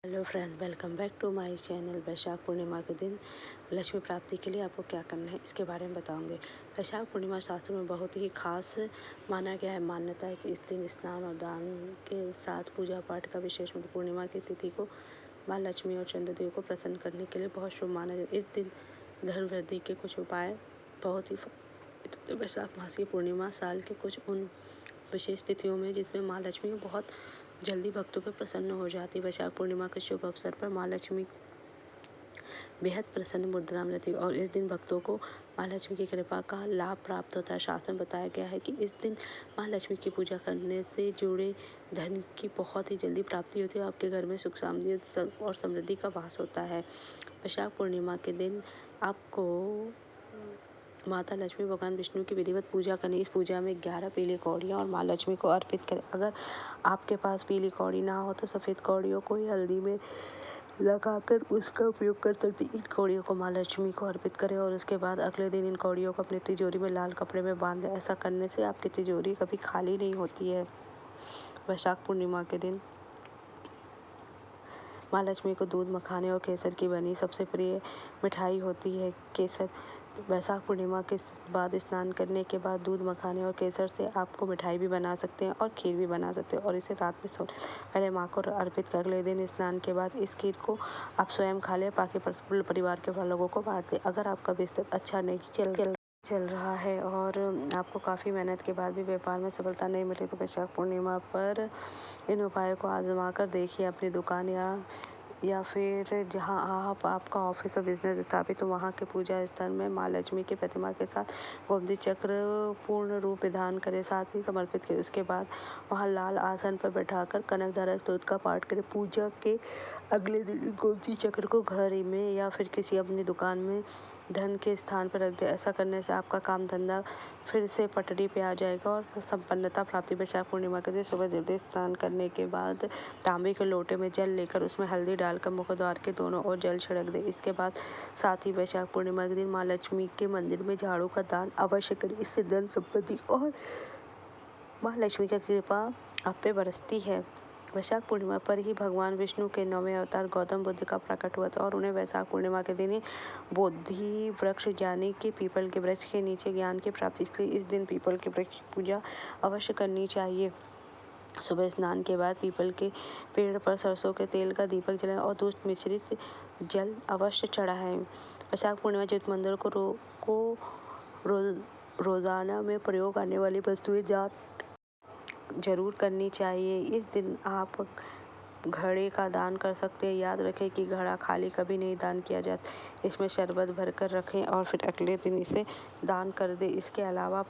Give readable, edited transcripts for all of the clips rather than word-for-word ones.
Hello friends, welcome back to my channel. Vaishakh Purnima के दिन लक्ष्मी प्राप्ति के लिए आपको क्या करना है इसके बारे में बताऊंगे। वैशाख पूर्णिमा शास्त्रों में बहुत ही खास माना गया है। मान्यता है कि इस दिन स्नान और दान के साथ पूजा पाठ का विशेष महत्व। पूर्णिमा की तिथि को माँ लक्ष्मी और चंद्रदेव को प्रसन्न करने के लिए बहुत शुभ माना जाता है। इस दिन धन वृद्धि के कुछ उपाय बहुत ही वैशाख मास की पूर्णिमा साल के कुछ उन विशेष तिथियों में जिसमें माँ लक्ष्मी बहुत जल्दी भक्तों पर प्रसन्न हो जाती है। वैशाख पूर्णिमा के शुभ अवसर पर माँ लक्ष्मी बेहद प्रसन्न मुद्रा में रहती है और इस दिन भक्तों को माँ लक्ष्मी की कृपा का लाभ प्राप्त होता है। शास्त्र में बताया गया है कि इस दिन माँ लक्ष्मी की पूजा करने से जुड़े धन की बहुत ही जल्दी प्राप्ति होती है। आपके घर में सुख समृद्धि और समृद्धि का वास होता है। वैशाख पूर्णिमा के दिन आपको माता लक्ष्मी भगवान विष्णु की विधिवत पूजा करनी। इस पूजा में 11 पीली कौड़ियाँ और माँ लक्ष्मी को अर्पित करें। अगर आपके पास पीली कौड़ी ना हो तो सफ़ेद कौड़ियों को ही हल्दी में लगाकर उसका उपयोग कर सकते। इन कौड़ियों को माँ लक्ष्मी को अर्पित करें और उसके बाद अगले दिन इन कौड़ियों को अपनी तिजोरी में लाल कपड़े में बांध दें। ऐसा करने से आपकी तिजोरी कभी खाली नहीं होती है। वैशाख पूर्णिमा के दिन माँ लक्ष्मी को दूध, मखाने और केसर की बनी सबसे प्रिय मिठाई होती है केसर। वैशाख पूर्णिमा के बाद स्नान करने के बाद दूध, मखाने और केसर से आपको मिठाई भी बना सकते हैं और खीर भी बना सकते हैं और इसे रात में सोने पहले माँ को अर्पित कर। अगले दिन स्नान के बाद इस खीर को आप स्वयं खा लें, बाकी परिवार के लोगों को बांट दें। अगर आपका बिजनेस अच्छा नहीं चल रहा है और आपको काफ़ी मेहनत के बाद भी व्यापार में सफलता नहीं मिली तो वैशाख पूर्णिमा पर इन उपायों को आजमा कर देखिए। अपनी दुकान या फिर जहां आपका ऑफिस और बिजनेस स्थापित हो वहां के पूजा स्थल में माँ लक्ष्मी की प्रतिमा के साथ गोमती चक्र पूर्ण रूप विधान करें, साथ ही समर्पित करें। उसके बाद वहां लाल आसन पर बैठाकर कनक धारा स्तोत्र का पाठ करें। पूजा के अगले दिन गोमती चक्र को घर में या फिर किसी अपनी दुकान में धन के स्थान पर रख दें। ऐसा करने से आपका काम धंधा फिर से पटरी पे आ जाएगा और संपन्नता प्राप्ति। वैशाख पूर्णिमा के दिन सुबह जल्दी स्नान करने के बाद तांबे के लोटे में जल लेकर उसमें हल्दी डालकर मुख्य द्वार के दोनों ओर जल छिड़क दें। इसके बाद साथ ही वैशाख पूर्णिमा के दिन माँ लक्ष्मी के मंदिर में झाड़ू का दान अवश्य करें। इससे धन संपत्ति और माँ लक्ष्मी की कृपा आप पे बरसती है। वैशाख पूर्णिमा पर ही भगवान विष्णु के 9वें अवतार गौतम बुद्ध का प्रकट हुआ था और उन्हें वैशाख पूर्णिमा के दिन ही बोधि वृक्ष यानी कि पीपल के वृक्ष के नीचे ज्ञान की प्राप्ति, इसलिए इस दिन पीपल के वृक्ष की पूजा अवश्य करनी चाहिए। सुबह स्नान के बाद पीपल के पेड़ पर सरसों के तेल का दीपक जलाएं और दूध मिश्रित जल अवश्य चढ़ाएं। वैशाख पूर्णिमा ज्योति मंदिर को रोजाना में प्रयोग आने वाली वस्तुएं जरूर करनी चाहिए। इस दिन आप घड़े का दान कर सकते हैं। याद रखें कि घड़ा खाली कभी नहीं दान किया जाता, इसमें शरबत भरकर रखें और फिर अगले दिन इसे दान कर दें। इसके अलावा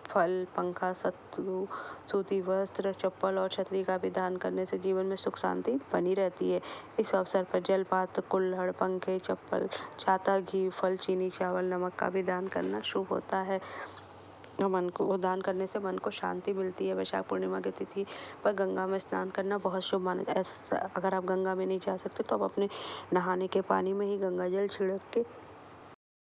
फल, पंखा, सूती वस्त्र, चप्पल और छतरी का भी दान करने से जीवन में सुख शांति बनी रहती है। इस अवसर पर जलपात्र, कुल्हड़, पंखे, चप्पल, छाता, घी, फल, चीनी, चावल, नमक का भी दान करना शुभ होता है। मन को दान करने से मन को शांति मिलती है। वैशाख पूर्णिमा की तिथि पर गंगा में स्नान करना बहुत शुभ माना जाता है। ऐसा अगर आप गंगा में नहीं जा सकते तो आप अपने नहाने के पानी में ही गंगा जल छिड़क के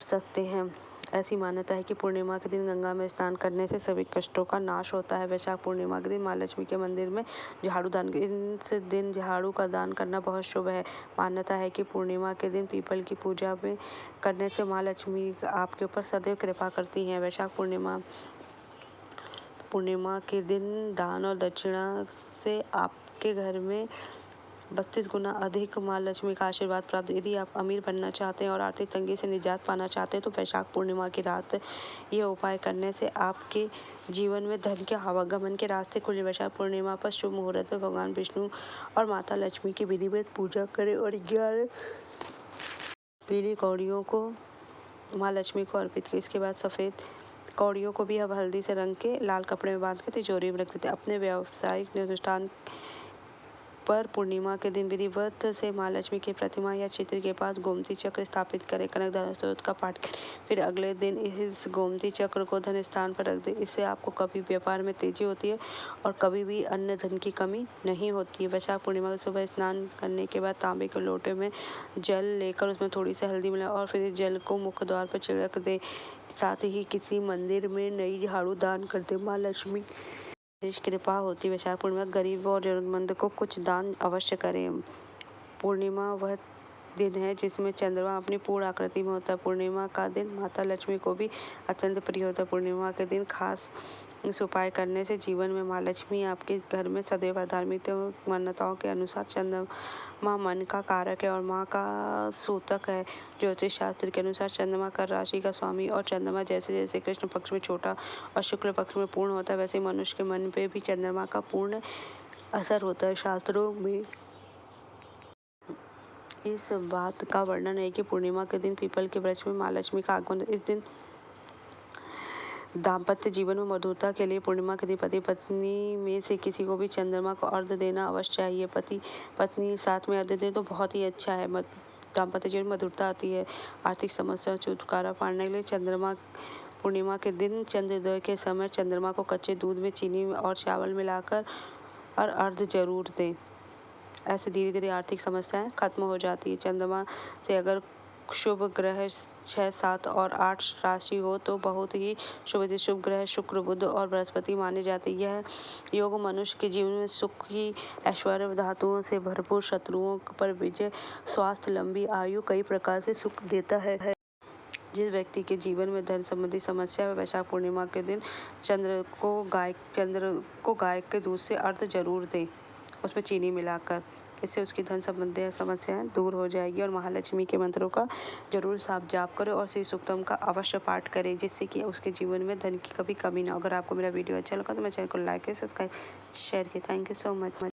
सकते हैं। ऐसी मान्यता है कि पूर्णिमा के दिन गंगा में स्नान करने से सभी कष्टों का नाश होता है। वैशाख पूर्णिमा के दिन माँ लक्ष्मी के मंदिर में झाड़ू दान, इस दिन झाड़ू का दान करना बहुत शुभ है। मान्यता है कि पूर्णिमा के दिन पीपल की पूजा में करने से माँ लक्ष्मी आपके ऊपर सदैव कृपा करती हैं। वैशाख पूर्णिमा के दिन दान और दक्षिणा से आपके घर में 32 गुना अधिक माँ लक्ष्मी का आशीर्वाद प्राप्त। यदि आप अमीर बनना चाहते हैं और आर्थिक तंगी से निजात पाना चाहते हैं तो वैशाख पूर्णिमा की रात ये उपाय करने से आपके जीवन में धन के आवागमन के रास्ते खुले। वैशाख पूर्णिमा पर शुभ मुहूर्त में भगवान विष्णु और माता लक्ष्मी की विधिवत पूजा करें और 11 पीली कौड़ियों को माँ लक्ष्मी को अर्पित करें। इसके बाद सफ़ेद कौड़ियों को भी अब हल्दी से रंग के लाल कपड़े में बांध के तिजोरी में रख देते। अपने व्यावसायिक अनुष्ठान पर पूर्णिमा के दिन विधिवत से माँ लक्ष्मी की प्रतिमा या चित्र के पास गोमती चक्र स्थापित करें, कनक धारा स्तोत्र का पाठ करें। फिर अगले दिन इस गोमती चक्र को धन स्थान पर रख दें। इससे आपको कभी व्यापार में तेजी होती है और कभी भी अन्य धन की कमी नहीं होती है। वैशाख पूर्णिमा को सुबह स्नान करने के बाद तांबे के लोटे में जल लेकर उसमें थोड़ी सी हल्दी मिलाएं और फिर इस जल को मुख्य द्वार पर छिड़क दें। साथ ही किसी मंदिर में नई झाड़ू दान कर दें। माँ लक्ष्मी कृपा होती है। वैशाख पूर्णिमा गरीब और जरूरतमंद को कुछ दान अवश्य करें। पूर्णिमा वह दिन है जिसमें चंद्रमा अपनी पूर्ण आकृति में होता है। पूर्णिमा का दिन माता लक्ष्मी को भी अत्यंत प्रिय होता है। पूर्णिमा के दिन खास इस उपाय करने से जीवन में माँ लक्ष्मी आपके घर में सदैव धार्मिक मान्यताओं के अनुसार चंद्रमा मन का कारक है और माँ का सूतक है। ज्योतिष शास्त्र के अनुसार चंद्रमा कर राशि का स्वामी और चंद्रमा जैसे जैसे कृष्ण पक्ष में छोटा और शुक्ल पक्ष में पूर्ण होता है, वैसे मनुष्य के मन पे भी चंद्रमा का पूर्ण असर होता है। शास्त्रों में इस बात का वर्णन है कि पूर्णिमा के दिन पीपल के वृक्ष में माँ लक्ष्मी का आगमन। इस दिन दाम्पत्य जीवन में मधुरता के लिए पूर्णिमा के दिन पति पत्नी में से किसी को भी चंद्रमा को अर्घ्य देना अवश्य चाहिए। पति पत्नी साथ में अर्घ्य दे तो बहुत ही अच्छा है। दाम्पत्य जीवन में मधुरता आती है। आर्थिक समस्याओं से छुटकारा पाने के लिए पूर्णिमा के दिन चंद्रोदय के समय चंद्रमा को कच्चे दूध में चीनी और चावल मिलाकर और अर्घ्य जरूर दें। ऐसे धीरे धीरे आर्थिक समस्याएं खत्म हो जाती है। चंद्रमा से अगर शुभ ग्रह 6, 7 और 8 राशि हो तो बहुत ही शुभ ग्रह शुक्र, बुध और बृहस्पति माने जाते हैं। यह योग मनुष्य के जीवन में सुख की ऐश्वर्य, धातुओं से भरपूर, शत्रुओं पर विजय, स्वास्थ्य, लंबी आयु, कई प्रकार से सुख देता है। जिस व्यक्ति के जीवन में धन संबंधी समस्या है, वैशाख पूर्णिमा के दिन चंद्र को गाय के दूध से अर्घ्य जरूर दें, उसमें चीनी मिलाकर। इससे उसकी धन संबंधी समस्याएं दूर हो जाएगी। और महालक्ष्मी के मंत्रों का जरूर साफ जाप करें और श्री सूक्तम का अवश्य पाठ करें, जिससे कि उसके जीवन में धन की कभी कमी ना हो। अगर आपको मेरा वीडियो अच्छा लगा तो मेरे चैनल को लाइक करें, सब्सक्राइब, शेयर करें। Thank you so much.